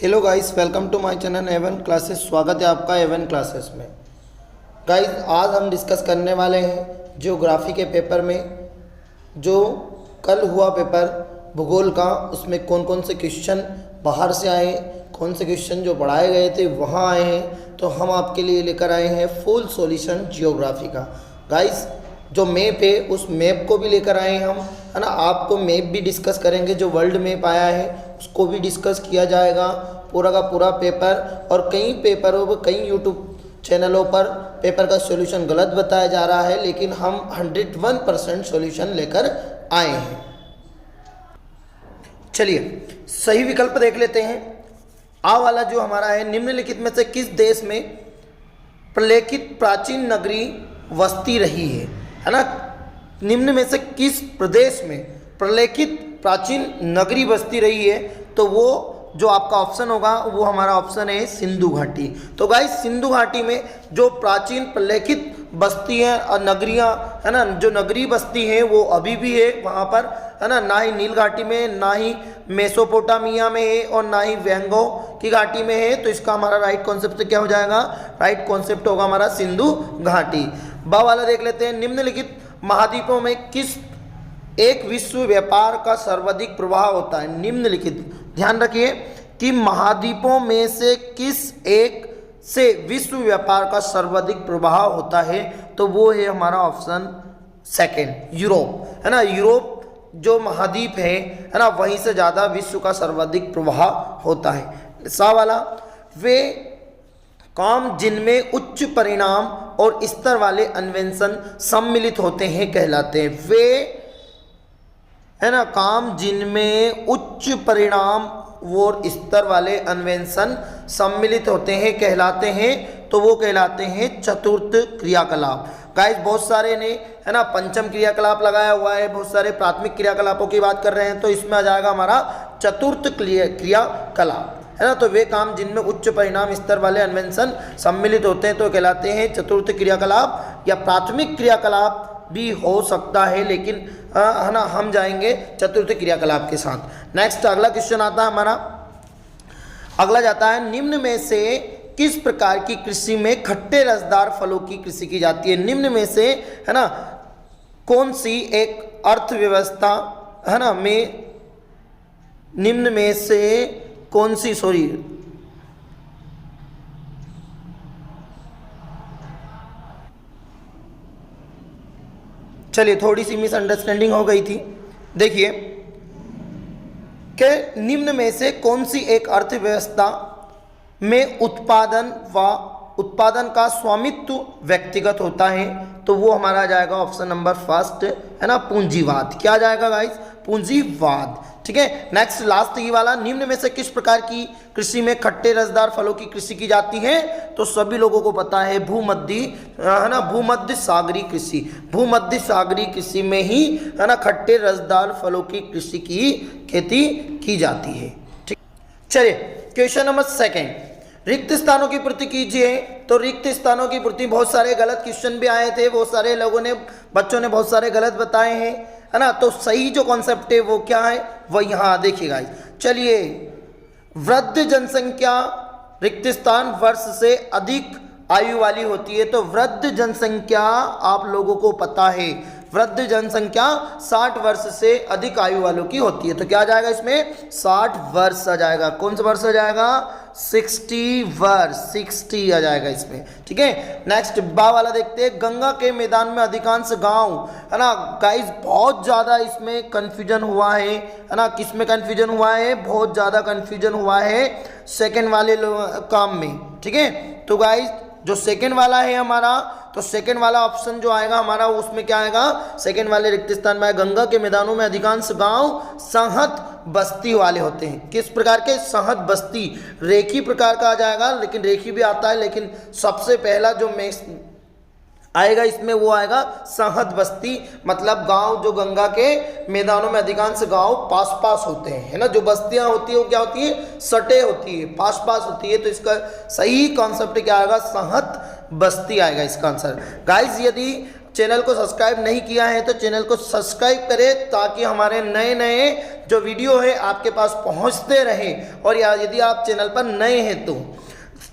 Hello guys, welcome to my channel एवन classes. स्वागत है आपका एवन क्लासेस में। गाइस, आज हम डिस्कस करने वाले हैं ज्योग्राफी के पेपर में जो कल हुआ पेपर भूगोल का, उसमें कौन कौन से क्वेश्चन बाहर से आए, कौन से क्वेश्चन जो पढ़ाए गए थे वहाँ आए हैं। तो हम आपके लिए लेकर आए हैं फुल सॉल्यूशन ज्योग्राफी का। गाइस, जो मैप है उस मैप को भी लेकर आए हैं हम, है ना। आपको मैप भी डिस्कस करेंगे, जो वर्ल्ड मैप आया है उसको भी डिस्कस किया जाएगा, पूरा का पूरा पेपर। और कई पेपरों पर, कई यूट्यूब चैनलों पर पेपर का सॉल्यूशन गलत बताया जा रहा है, लेकिन हम 101% सॉल्यूशन लेकर आए हैं। चलिए सही विकल्प देख लेते हैं। आ वाला जो हमारा है, निम्नलिखित में से किस देश में प्रलेखित प्राचीन नगरी वस्ती रही है ना। निम्न में से किस प्रदेश में प्रलेखित प्राचीन नगरी बस्ती रही है, तो वो जो आपका ऑप्शन होगा वो हमारा ऑप्शन है सिंधु घाटी। तो गाइस, सिंधु घाटी में जो प्राचीन प्रलेखित बस्ती हैं और नगरियां, है ना, जो नगरी बस्ती हैं वो अभी भी है वहाँ पर, है ना ही नील घाटी में, ना ही मेसोपोटामिया में है और ना ही वेंगो की घाटी में है। तो इसका हमारा राइट कॉन्सेप्ट क्या हो जाएगा? राइट कॉन्सेप्ट होगा हमारा सिंधु घाटी। बा वाला देख लेते हैं। निम्नलिखित महाद्वीपों में किस एक विश्व व्यापार का सर्वाधिक प्रभाव होता है? निम्नलिखित, ध्यान रखिए कि महाद्वीपों में से किस एक से विश्व व्यापार का सर्वाधिक प्रभाव होता है, तो वो है हमारा ऑप्शन सेकंड, यूरोप, है ना। यूरोप जो महाद्वीप है ना, वहीं से ज़्यादा विश्व का सर्वाधिक प्रभाव होता है। सा वाला, वे काम जिनमें उच्च परिणाम और स्तर वाले अन्वेषण सम्मिलित होते हैं कहलाते हैं। वे, है ना, काम जिनमें उच्च परिणाम और स्तर वाले अन्वेषण सम्मिलित होते हैं कहलाते हैं, तो वो कहलाते हैं चतुर्थ क्रियाकलाप। गाइस, बहुत सारे ने, है ना, पंचम क्रियाकलाप लगाया हुआ है, बहुत सारे प्राथमिक क्रियाकलापों की बात कर रहे हैं, तो इसमें आ जाएगा हमारा चतुर्थ क्रियाकलाप, है ना। तो वे काम जिनमें उच्च परिणाम स्तर वाले अन्वेषण सम्मिलित होते हैं तो कहलाते हैं चतुर्थ क्रियाकलाप, या प्राथमिक क्रियाकलाप भी हो सकता है, लेकिन है ना, हम जाएंगे चतुर्थ क्रियाकलाप के साथ। नेक्स्ट अगला क्वेश्चन आता है हमारा, अगला जाता है, निम्न में से किस प्रकार की कृषि में खट्टे रसदार फलों की कृषि की जाती है? निम्न में से, है ना, कौन सी एक अर्थव्यवस्था, है ना, में निम्न में से कौन सी, चलिए थोड़ी सी मिसअंडरस्टैंडिंग हो गई थी। देखिए कि निम्न में से कौन सी एक अर्थव्यवस्था में उत्पादन का स्वामित्व व्यक्तिगत होता है, तो वो हमारा आ जाएगा ऑप्शन नंबर फर्स्ट, है ना, पूंजीवाद। क्या आ जाएगा गाइस? पूंजीवाद। ठीक है। नेक्स्ट लास्ट ही वाला, निम्न में से किस प्रकार की कृषि में खट्टे रसदार फलों की कृषि की जाती है? तो सभी लोगों को पता है भूमध्य, है ना, भूमध्य सागरीय कृषि। भूमध्य सागरीय कृषि में ही, है ना, खट्टे रसदार फलों की कृषि की खेती की जाती है। ठीक। चलिए क्वेश्चन नंबर सेकंड, रिक्त स्थानों की पूर्ति कीजिए। तो रिक्त स्थानों की पूर्ति, बहुत सारे गलत क्वेश्चन भी आए थे, बहुत सारे लोगों ने, बच्चों ने बहुत सारे गलत बताए हैं, है ना। तो सही जो कॉन्सेप्ट है वो क्या है, वो यहाँ देखिएगा। चलिए, वृद्ध जनसंख्या रिक्त स्थान वर्ष से अधिक आयु वाली होती है। तो वृद्ध जनसंख्या आप लोगों को पता है, वृद्ध जनसंख्या 60 वर्ष से अधिक आयु वालों की होती है। तो क्या आ जाएगा इसमें? 60 वर्ष आ जाएगा। कौन सा वर्ष आ जाएगा? 60 वर्ष, 60 आ जाएगा इसमें। ठीक है। नेक्स्ट बा वाला देखते हैं, गंगा के मैदान में अधिकांश गांव, है ना। गाइस, बहुत ज़्यादा इसमें कन्फ्यूजन हुआ है ना। किस में कन्फ्यूजन हुआ है? बहुत ज़्यादा कन्फ्यूजन हुआ है सेकेंड वाले काम में। ठीक है। तो गाइस, जो सेकेंड वाला है हमारा, तो सेकेंड वाला ऑप्शन जो आएगा हमारा, उसमें क्या आएगा? सेकेंड वाले रिक्त स्थान में गंगा के मैदानों में अधिकांश गांव संहत बस्ती वाले होते हैं। किस प्रकार के? सहत बस्ती। रेखी प्रकार का आ जाएगा, लेकिन रेखी भी आता है, लेकिन सबसे पहला जो आएगा इसमें वो आएगा सहत बस्ती, मतलब गांव जो गंगा के मैदानों में अधिकांश गांव पास पास होते हैं, है ना। जो बस्तियां होती है वो क्या होती है? सटे होती है, पास पास होती है। तो इसका सही कॉन्सेप्ट क्या आएगा? सहत बस्ती आएगा इसका आंसर। गाइस, यदि चैनल को सब्सक्राइब नहीं किया है तो चैनल को सब्सक्राइब करें, ताकि हमारे नए नए जो वीडियो है आपके पास पहुंचते रहे। और यदि आप चैनल पर नए हैं तो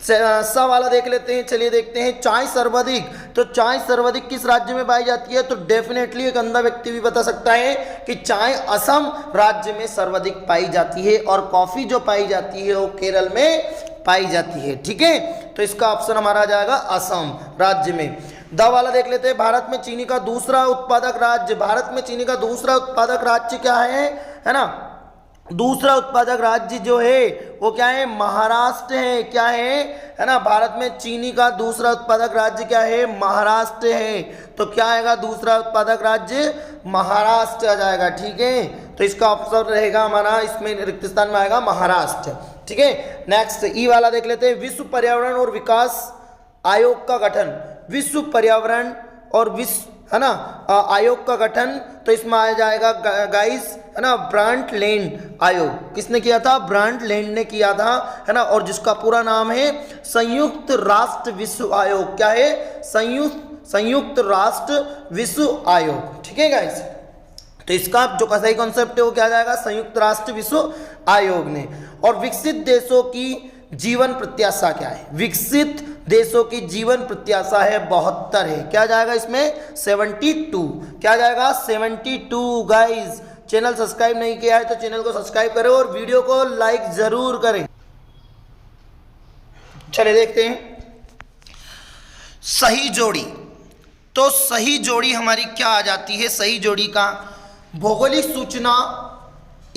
सा वाला देख लेते हैं। चलिए देखते हैं, चाय सर्वाधिक, तो चाय सर्वाधिक किस राज्य में पाई जाती है? तो डेफिनेटली एक अंधा व्यक्ति भी बता सकता है कि चाय असम राज्य में सर्वाधिक पाई जाती है, और कॉफी जो पाई जाती है वो केरल में पाई जाती है। ठीक है, तो इसका ऑप्शन हमारा आ जाएगा असम राज्य में। द वाला देख लेते हैं, भारत में चीनी का दूसरा उत्पादक राज्य, भारत में चीनी का दूसरा उत्पादक राज्य क्या है ना? दूसरा उत्पादक राज्य जो है वो क्या है? महाराष्ट्र है। क्या है ना? भारत में चीनी का दूसरा उत्पादक राज्य क्या है? महाराष्ट्र है। तो क्या आएगा दूसरा उत्पादक राज्य? महाराष्ट्र आ जाएगा। ठीक है, तो इसका ऑप्शन रहेगा हमारा, इसमें रिक्त स्थान में आएगा महाराष्ट्र। ठीक है, नेक्स्ट ई वाला देख लेते हैं, विश्व पर्यावरण और विकास आयोग का गठन, विश्व पर्यावरण और विश्व है ना आयोग का गठन, तो इसमें आ जाएगा गाइस है ना ब्रांट लैंड आयोग। किसने किया था? ब्रांट लैंड ने किया था, है ना, और जिसका पूरा नाम है संयुक्त राष्ट्र विश्व आयोग। क्या है? संयुक्त राष्ट्र विश्व आयोग। ठीक है गाइस, तो इसका जो सही कॉन्सेप्ट है वो क्या जाएगा? संयुक्त राष्ट्र विश्व आयोग ने। और विकसित देशों की जीवन प्रत्याशा क्या है? विकसित देशों की जीवन प्रत्याशा है 72 है। क्या जाएगा इसमें? 72। क्या जाएगा? 72 गाइस। चैनल सब्सक्राइब नहीं किया है तो चैनल को सब्सक्राइब करें और वीडियो को लाइक जरूर करें। चलिए देखते हैं सही जोड़ी। तो सही जोड़ी हमारी क्या आ जाती है? सही जोड़ी का भौगोलिक सूचना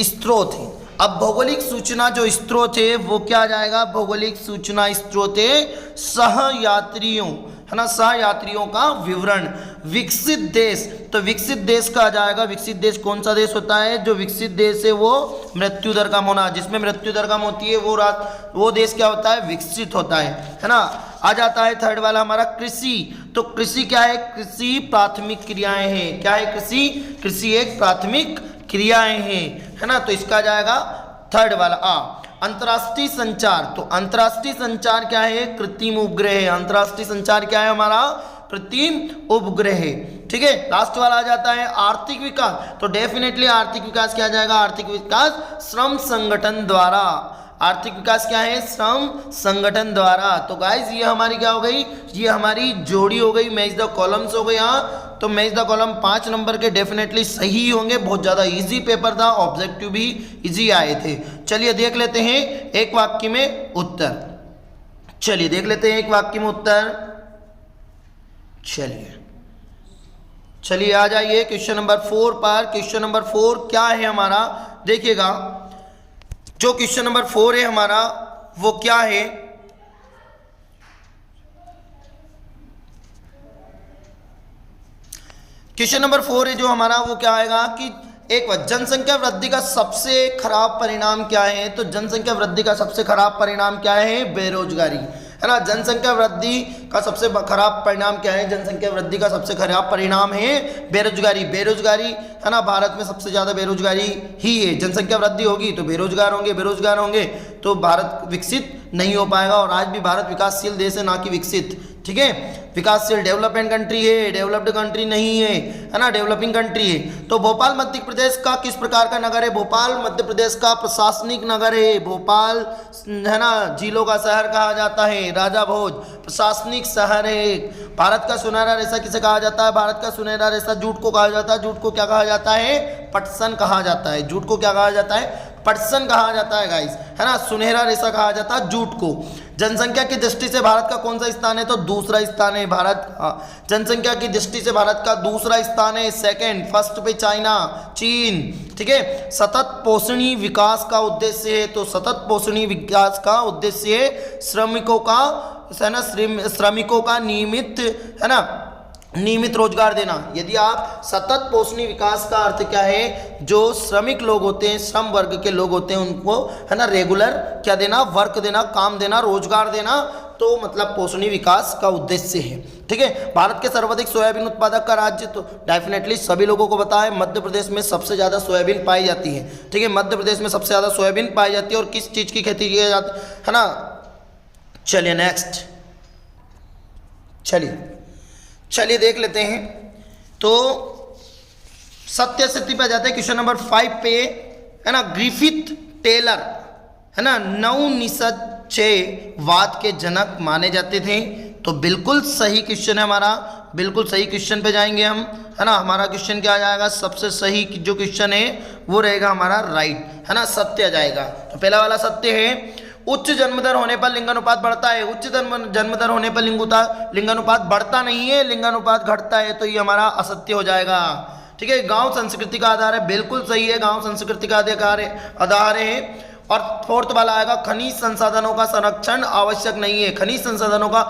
स्रोत है। अब भौगोलिक सूचना जो स्रोत है वो क्या आ जाएगा? भौगोलिक सूचना स्रोत है सहयात्रियों, है ना, सहयात्रियों का विवरण। विकसित देश, तो विकसित देश का आ जाएगा, विकसित देश कौन सा देश होता है? जो विकसित देश है वो मृत्यु दर कम होना, जिसमें मृत्यु दर कम होती है वो देश क्या होता है? विकसित होता है ना। आ जाता है थर्ड वाला हमारा कृषि। तो कृषि क्या है? कृषि प्राथमिक क्रियाएं हैं। क्या है? कृषि एक प्राथमिक क्रियाएं हैं, है ना, तो इसका जाएगा थर्ड वाला आ। अंतर्राष्ट्रीय संचार, तो अंतर्राष्ट्रीय संचार क्या है? कृत्रिम उपग्रह। अंतर्राष्ट्रीय संचार क्या है हमारा? कृत्रिम उपग्रह। ठीक है, लास्ट वाला आ जाता है आर्थिक विकास। तो डेफिनेटली आर्थिक विकास क्या जाएगा? आर्थिक विकास श्रम संगठन द्वारा। आर्थिक विकास क्या है? श्रम संगठन द्वारा। तो गाइज ये हमारी क्या हो गई? ये हमारी जोड़ी हो गई, मैच द कॉलम्स हो गई। यहाँ तो मैच द कॉलम 5 नंबर के डेफिनेटली सही होंगे। बहुत ज़्यादा इजी पेपर था, ऑब्जेक्टिव भी इजी आए थे। चलिए देख लेते हैं एक वाक्य में उत्तर। चलिए देख लेते हैं एक वाक्य में उत्तर। चलिए आ जाइए क्वेश्चन नंबर 4 पर। क्वेश्चन नंबर 4 क्या है हमारा? देखिएगा, जो क्वेश्चन नंबर 4 है हमारा वो क्या है? क्वेश्चन नंबर 4 है जो हमारा वो क्या आएगा कि एक जनसंख्या वृद्धि का सबसे खराब परिणाम क्या है? तो जनसंख्या वृद्धि का सबसे खराब परिणाम क्या है? बेरोजगारी, है ना। जनसंख्या वृद्धि का सबसे खराब परिणाम क्या है? जनसंख्या वृद्धि का सबसे खराब परिणाम है बेरोजगारी। बेरोजगारी, है ना, भारत में सबसे ज़्यादा बेरोजगारी ही है। जनसंख्या वृद्धि होगी तो बेरोजगार होंगे तो भारत विकसित नहीं हो पाएगा। और आज भी भारत विकासशील देश है, ना कि विकसित। ठीक है, विकासशील डेवलपमेंट कंट्री है, डेवलप्ड कंट्री नहीं है ना, डेवलपिंग कंट्री है। तो भोपाल मध्य प्रदेश का किस प्रकार का नगर है? भोपाल मध्य प्रदेश का प्रशासनिक नगर है। भोपाल, है ना, झीलों का शहर कहा जाता है। राजा भोज प्रशासनिक शहर है। भारत का सुनहरा रेशा किसे कहा जाता है? भारत का सुनहरा रेशा जूट को कहा जाता है। जूट को क्या कहा जाता है? पटसन कहा जाता है। जूट को क्या कहा जाता है? पटसन कहा जाता है गाइस, है ना। सुनहरा रेशा कहा जाता है जूट को। जनसंख्या की दृष्टि से भारत का कौन सा स्थान है? तो दूसरा स्थान है भारत। जनसंख्या की दृष्टि से भारत का दूसरा स्थान है, सेकंड। फर्स्ट पे चाइना, चीन। ठीक है, सतत पोषणी विकास का उद्देश्य है। तो सतत पोषणी विकास का उद्देश्य है श्रमिकों का, है ना, श्रमिकों का नियमित, है ना, नियमित रोजगार देना। यदि आप सतत पोषणी विकास का अर्थ क्या है? जो श्रमिक लोग होते हैं, श्रम वर्ग के लोग होते हैं, उनको, है ना, रेगुलर क्या देना? वर्क देना, काम देना, रोजगार देना। तो मतलब पोषणी विकास का उद्देश्य है। ठीक है, भारत के सर्वाधिक सोयाबीन उत्पादक का राज्य, तो डेफिनेटली सभी लोगों को पता है मध्य प्रदेश में सबसे ज़्यादा सोयाबीन पाई जाती है। ठीक है, मध्य प्रदेश में सबसे ज़्यादा सोयाबीन पाई जाती है। और किस चीज़ की खेती की जाती है ना। चलिए नेक्स्ट, चलिए देख लेते हैं तो सत्य स्थिति पे जाते हैं क्वेश्चन नंबर 5 पे, है ना। ग्रिफिथ टेलर, है ना, नवनिश्चयवाद के जनक माने जाते थे। तो बिल्कुल सही क्वेश्चन है हमारा, बिल्कुल सही क्वेश्चन पे जाएंगे हम, है ना। हमारा क्वेश्चन क्या आ जाएगा, सबसे सही जो क्वेश्चन है वो रहेगा हमारा राइट, है ना, सत्य आ जाएगा। तो पहला वाला सत्य है, उच्च जन्मदर होने पर लिंगानुपात बढ़ता है। उच्च जन्मदर होने पर लिंगानुपात बढ़ता नहीं है, लिंगानुपात घटता है, तो ये हमारा असत्य हो जाएगा। ठीक है। गांव संस्कृति का आधार है, बिल्कुल सही है, गांव संस्कृति का आधार है। और फोर्थ वाला आएगा, खनिज संसाधनों का संरक्षण आवश्यक नहीं है। खनिज संसाधनों का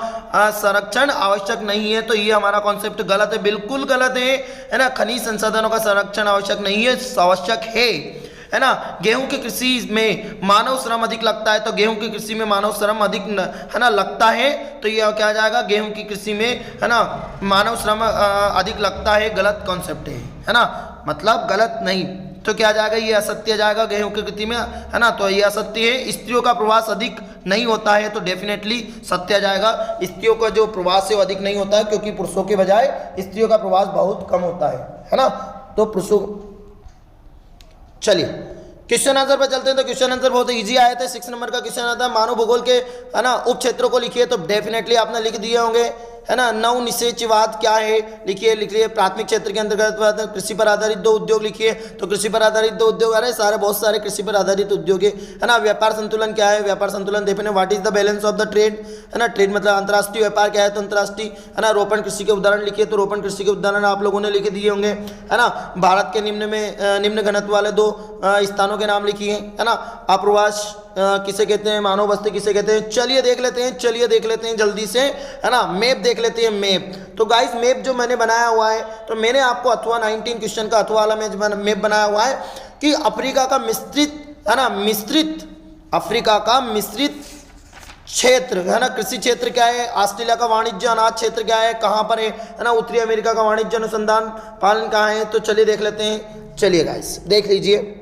संरक्षण आवश्यक नहीं है, तो ये हमारा कॉन्सेप्ट गलत है, बिल्कुल गलत है ना। खनिज संसाधनों का संरक्षण आवश्यक नहीं है, आवश्यक है ना। गेहूं की कृषि में मानव श्रम अधिक लगता है, तो गेहूं की कृषि में मानव श्रम अधिक, है ना, लगता है, तो ये क्या आ जाएगा, गेहूं की कृषि में, है ना, मानव श्रम अधिक लगता है, गलत कॉन्सेप्ट है ना, मतलब गलत नहीं। तो क्या आ जाएगा, ये असत्य आ जाएगा गेहूं की कृषि में, है ना, तो ये असत्य है। स्त्रियों का प्रवास अधिक नहीं होता है, तो डेफिनेटली सत्य आ जाएगा। स्त्रियों का जो प्रवास है वो अधिक नहीं होता है, क्योंकि पुरुषों के बजाय स्त्रियों का प्रवास बहुत कम होता है ना। तो पुरुषों, चलिए क्वेश्चन आंसर पर चलते हैं। तो क्वेश्चन आंसर बहुत इजी आया था, 6 नंबर का क्वेश्चन आता है, मानव भूगोल के, है ना, उप क्षेत्रों को लिखिए। तो डेफिनेटली आपने लिख दिए होंगे, है ना। नवनिश्चयवाद क्या है, लिखिए। प्राथमिक क्षेत्र के अंतर्गत कृषि पर आधारित 2 उद्योग लिखिए। तो कृषि पर आधारित 2 उद्योग, अरे सारे बहुत सारे कृषि पर आधारित उद्योग है ना। व्यापार संतुलन क्या है, व्यापार संतुलन देखने, what is the balance of the trade, है ना। ट्रेड मतलब अंतर्राष्ट्रीय व्यापार क्या है, तो अंतर्राष्ट्रीय, है ना। रोपण कृषि के उदाहरण लिखिए। तो रोपण कृषि के उदाहरण आप लोगों ने लिख दिए होंगे, है ना। भारत के निम्न घनत्व वाले 2 स्थानों के नाम लिखिए, है ना। आप्रवास किसे कहते हैं, मानव बस्ती किसे कहते हैं, चलिए देख लेते हैं जल्दी से, है ना। मैप देख लेते हैं, मैप। तो गाइस मैप जो मैंने बनाया हुआ है, तो मैंने आपको अथवा 19 क्वेश्चन का अथवा वाला मैप बनाया हुआ है कि अफ्रीका का मिश्रित, है ना, अफ्रीका का मिश्रित क्षेत्र, है ना, कृषि क्षेत्र क्या है, ऑस्ट्रेलिया का वाणिज्य अनाज क्षेत्र क्या है, कहाँ पर है ना। उत्तरी अमेरिका का वाणिज्य अनुसंधान पालन कहाँ है, तो चलिए देख लेते हैं। चलिए गाइस देख लीजिए,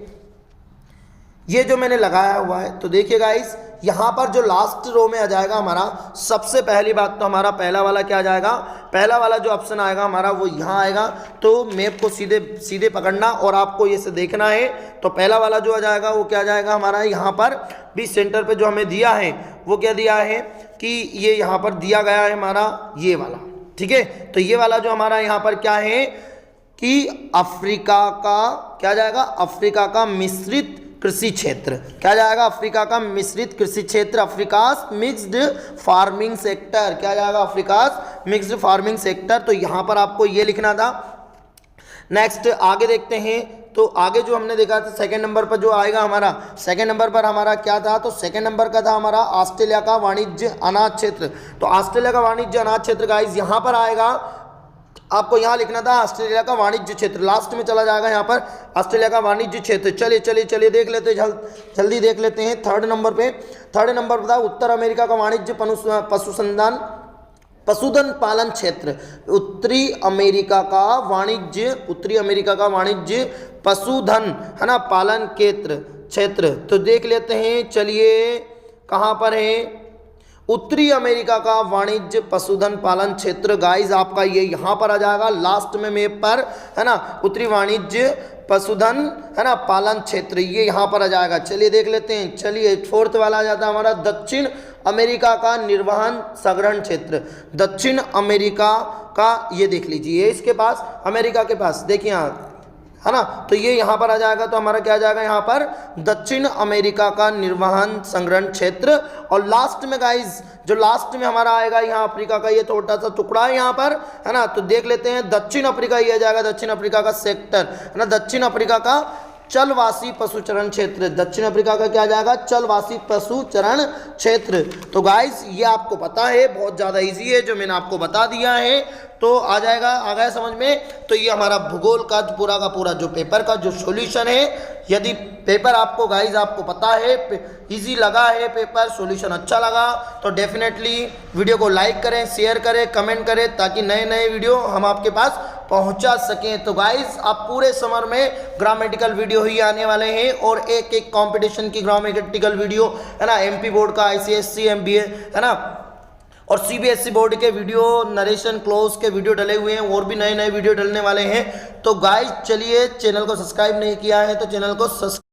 ये जो मैंने लगाया हुआ है, तो देखिए गाइस, यहाँ पर जो लास्ट रो में आ जाएगा हमारा, सबसे पहली बात तो हमारा पहला वाला क्या आ जाएगा, पहला वाला जो ऑप्शन आएगा हमारा वो यहाँ आएगा। तो मैप को सीधे पकड़ना और आपको ये से देखना है। तो पहला वाला जो आ जाएगा वो क्या आ जाएगा हमारा, यहाँ पर भी सेंटर पे जो हमें दिया है वो क्या दिया है कि ये यहाँ पर दिया गया है हमारा ये वाला, ठीक है। तो ये वाला जो हमारा यहाँ पर क्या है कि अफ्रीका का क्या जाएगा, अफ्रीका का मिश्रित कृषि क्षेत्र, क्या जाएगा, अफ्रीका का मिश्रित कृषि क्षेत्र, अफ्रीकास मिक्स्ड फार्मिंग सेक्टर, क्या जाएगा, अफ्रीकास मिक्स्ड फार्मिंग सेक्टर। तो यहाँ पर आपको ये लिखना था। नेक्स्ट आगे देखते हैं। तो आगे जो हमने देखा था सेकंड नंबर पर जो आएगा हमारा, सेकंड नंबर पर हमारा क्या था, तो सेकंड नंबर का था हमारा ऑस्ट्रेलिया का वाणिज्य अनाज क्षेत्र। तो ऑस्ट्रेलिया का वाणिज्य अनाज क्षेत्र गाइस यहाँ पर आएगा, आपको यहाँ लिखना था ऑस्ट्रेलिया का वाणिज्य क्षेत्र, लास्ट में चला जाएगा यहाँ पर ऑस्ट्रेलिया का वाणिज्य क्षेत्र। चलिए देख लेते हैं, जल्दी देख लेते हैं। थर्ड नंबर पर था उत्तर अमेरिका का वाणिज्य पशुधन पालन क्षेत्र, उत्तरी अमेरिका का वाणिज्य पशुधन, है ना, पालन क्षेत्र। तो देख लेते हैं, चलिए कहाँ पर है, उत्तरी अमेरिका का वाणिज्य पशुधन पालन क्षेत्र। गाइस आपका ये यहाँ पर आ जाएगा लास्ट में मैप पर, है ना, उत्तरी वाणिज्य पशुधन, है ना, पालन क्षेत्र, ये यहाँ पर आ जाएगा। चलिए देख लेते हैं। चलिए फोर्थ वाला आ जाता है हमारा दक्षिण अमेरिका का निर्वहन संग्रहण क्षेत्र। दक्षिण अमेरिका का ये देख लीजिए, इसके पास अमेरिका के पास देखिए यहाँ, है ना। तो ये यहाँ पर आ जाएगा, तो हमारा क्या आ जाएगा यहाँ पर दक्षिण अमेरिका का निर्वहन संग्रहण क्षेत्र। और लास्ट में गाइस जो लास्ट में हमारा आएगा यहाँ अफ्रीका का ये छोटा सा टुकड़ा है यहाँ पर, है ना। तो देख लेते हैं दक्षिण अफ्रीका, ये आ जाएगा दक्षिण अफ्रीका का सेक्टर, है ना, दक्षिण अफ्रीका का चलवासी पशुचरण क्षेत्र। दक्षिण अफ्रीका का क्या जाएगा, चलवासी पशुचरण क्षेत्र। तो गाइस ये आपको पता है, बहुत ज़्यादा इजी है जो मैंने आपको बता दिया है, तो आ गया समझ में। तो ये हमारा भूगोल का पूरा जो पेपर का जो सॉल्यूशन है, यदि पेपर आपको गाइस आपको पता है इजी लगा है पेपर, सॉल्यूशन अच्छा लगा, तो डेफिनेटली वीडियो को लाइक करें, शेयर करें, कमेंट करें, ताकि नए वीडियो हम आपके पास पहुंचा सकें। तो गाइस आप पूरे समर में ग्रामेटिकल वीडियो ही आने वाले हैं, और एक कंपटीशन की ग्रामेटिकल वीडियो, है ना, एमपी बोर्ड का, ICSE MBA, है ना, और सीबीएसई बोर्ड के वीडियो नरेशन क्लोज के वीडियो डले हुए हैं, और भी नए नए वीडियो डलने वाले हैं। तो गाइस चलिए, चैनल को सब्सक्राइब नहीं किया है तो चैनल को सब्सक्राइब